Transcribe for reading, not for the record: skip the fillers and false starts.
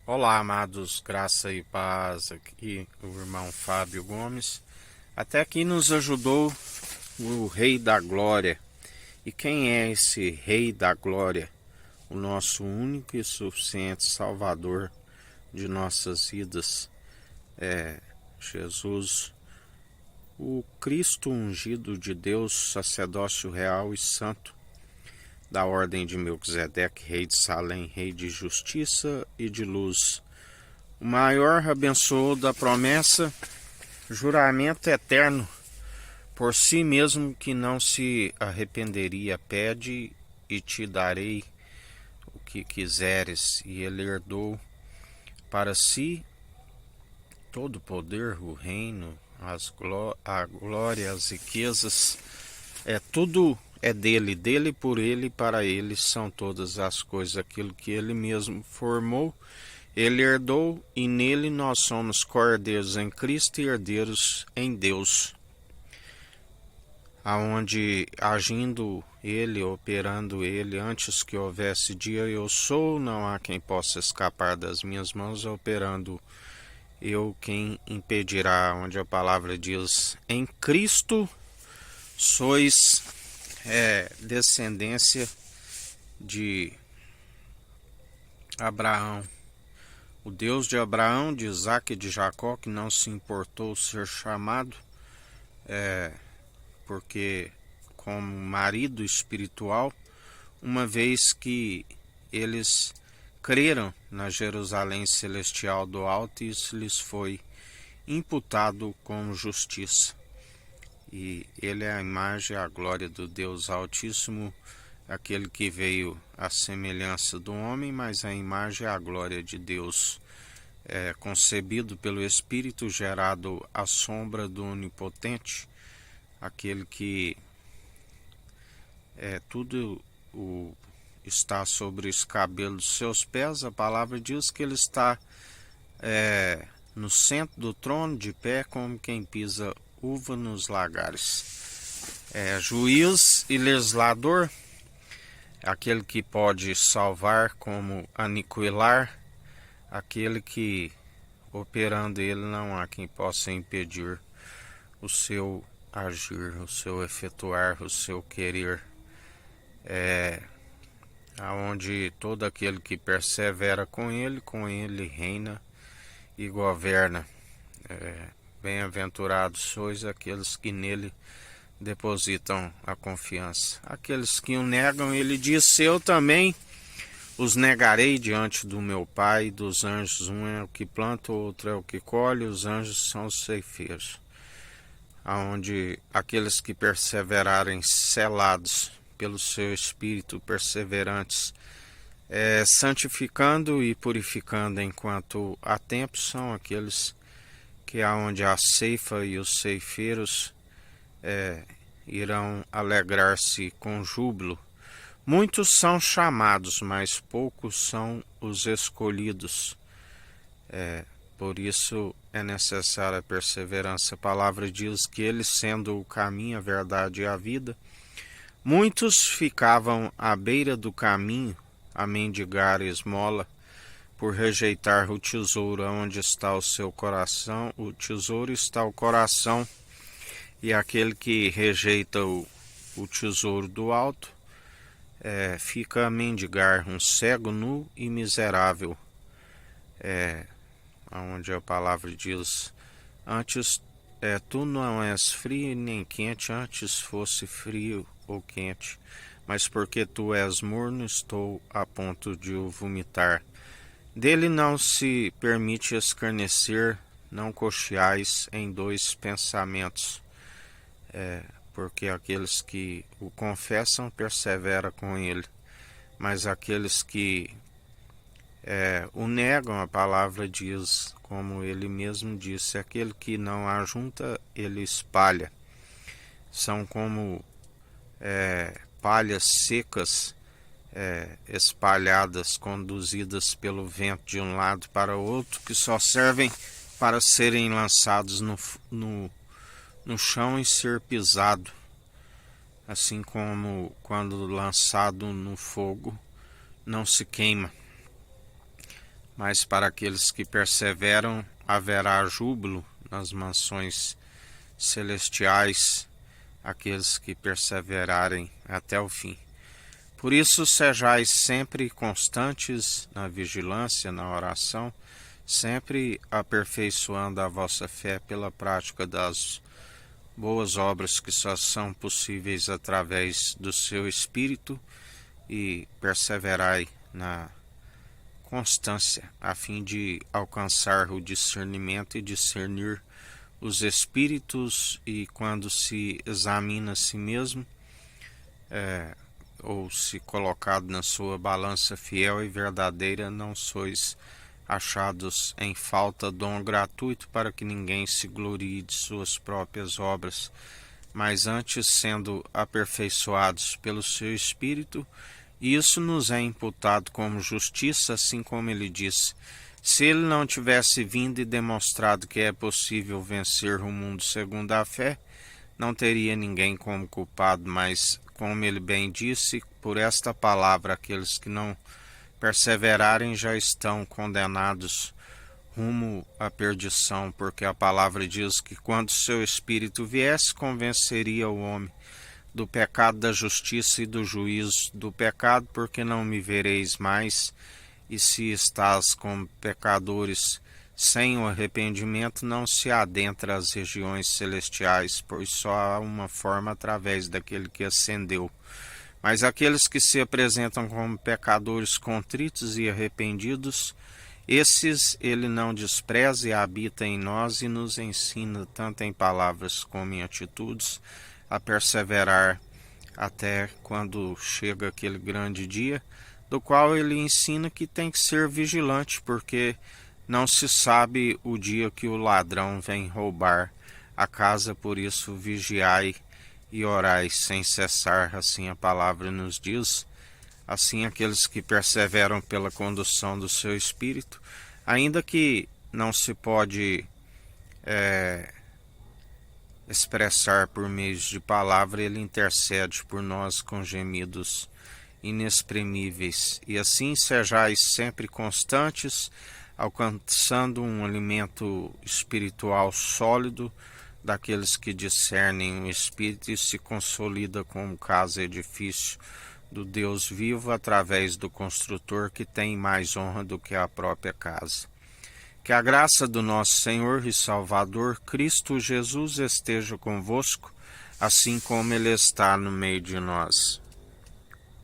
Olá, amados, graça e paz. Aqui o irmão Fábio Gomes. Até aqui nos ajudou o Rei da Glória. E quem é esse Rei da Glória? O nosso único e suficiente Salvador de nossas vidas é Jesus, o Cristo ungido de Deus, sacerdócio real e santo, da ordem de Melquisedeque, rei de Salém, rei de justiça e de luz. O maior abençoou da promessa, juramento eterno, por si mesmo que não se arrependeria, pede e te darei o que quiseres. E ele herdou para si todo o poder, o reino, a glória, as riquezas, tudo é dele, dele, por ele, para ele são todas as coisas, aquilo que ele mesmo formou. Ele herdou e nele nós somos cordeiros em Cristo e herdeiros em Deus, aonde agindo ele, operando ele, antes que houvesse dia eu sou, não há quem possa escapar das minhas mãos, operando eu, quem impedirá, onde a palavra diz, em Cristo sois descendência de Abraão. O Deus de Abraão, de Isaque e de Jacó, que não se importou ser chamado, porque como marido espiritual, uma vez que eles creram na Jerusalém celestial do alto, e isso lhes foi imputado como justiça. E ele é a imagem e a glória do Deus Altíssimo, aquele que veio à semelhança do homem, mas a imagem e a glória de Deus, concebido pelo Espírito, gerado à sombra do Onipotente, aquele que tudo está sobre os cabelos dos seus pés. A palavra diz que ele está no centro do trono, de pé, como quem pisa uva nos lagares. Juiz e legislador, aquele que pode salvar como aniquilar, aquele que, operando ele, não há quem possa impedir o seu agir, o seu efetuar, o seu querer. Aonde todo aquele que persevera com ele reina e governa. Bem-aventurados sois aqueles que nele depositam a confiança. Aqueles que o negam, ele diz, eu também os negarei diante do meu Pai, dos anjos. Um é o que planta, o outro é o que colhe, os anjos são os ceifeiros. Aonde aqueles que perseverarem selados pelo seu Espírito, perseverantes, santificando e purificando enquanto há tempo, são aqueles que aonde a ceifa e os ceifeiros irão alegrar-se com júbilo. Muitos são chamados, mas poucos são os escolhidos. Por isso é necessária a perseverança. A palavra diz que ele, sendo o caminho, a verdade e a vida, muitos ficavam à beira do caminho a mendigar esmola, por rejeitar o tesouro onde está o seu coração. O tesouro está o coração, e aquele que rejeita o tesouro do alto fica a mendigar, um cego, nu e miserável. Onde a palavra diz, antes tu não és frio nem quente, antes fosse frio ou quente, mas porque tu és morno, estou a ponto de o vomitar. Dele não se permite escarnecer, não cocheais em dois pensamentos, porque aqueles que o confessam perseveram com ele, mas aqueles que o negam, a palavra diz, como ele mesmo disse, aquele que não ajunta, ele espalha. São como palhas secas, espalhadas, conduzidas pelo vento de um lado para o outro, que só servem para serem lançados no chão e ser pisado. Assim como quando lançado no fogo não se queima. mas para aqueles que perseveram haverá júbilo nas mansões celestiais, aqueles que perseverarem até o fim. Por isso, sejais sempre constantes na vigilância, na oração, sempre aperfeiçoando a vossa fé pela prática das boas obras que só são possíveis através do seu Espírito, e perseverai na constância, a fim de alcançar o discernimento e discernir os espíritos, e quando se examina a si mesmo, ou se colocado na sua balança fiel e verdadeira, não sois achados em falta dom gratuito, para que ninguém se glorie de suas próprias obras, mas antes sendo aperfeiçoados pelo seu Espírito. E isso nos é imputado como justiça, assim como ele disse: se ele não tivesse vindo e demonstrado que é possível vencer o mundo segundo a fé, não teria ninguém como culpado, mas, como ele bem disse, por esta palavra aqueles que não perseverarem já estão condenados rumo à perdição, porque a palavra diz que quando seu Espírito viesse, convenceria o homem do pecado, da justiça e do juízo. Do pecado, porque não me vereis mais, e se estás como pecadores sem o arrependimento, não se adentra às regiões celestiais, pois só há uma forma através daquele que ascendeu. Mas aqueles que se apresentam como pecadores contritos e arrependidos, esses ele não despreza e habita em nós e nos ensina, tanto em palavras como em atitudes, a perseverar até quando chega aquele grande dia, do qual ele ensina que tem que ser vigilante, porque não se sabe o dia que o ladrão vem roubar a casa, por isso vigiai e orai sem cessar, assim a palavra nos diz. Assim aqueles que perseveram pela condução do seu Espírito, ainda que não se pode expressar por meio de palavra, ele intercede por nós com gemidos inexprimíveis. E assim sejais sempre constantes, alcançando um alimento espiritual sólido, daqueles que discernem o Espírito e se consolida como casa edifício do Deus vivo, através do construtor, que tem mais honra do que a própria casa. Que a graça do nosso Senhor e Salvador Cristo Jesus esteja convosco, assim como Ele está no meio de nós.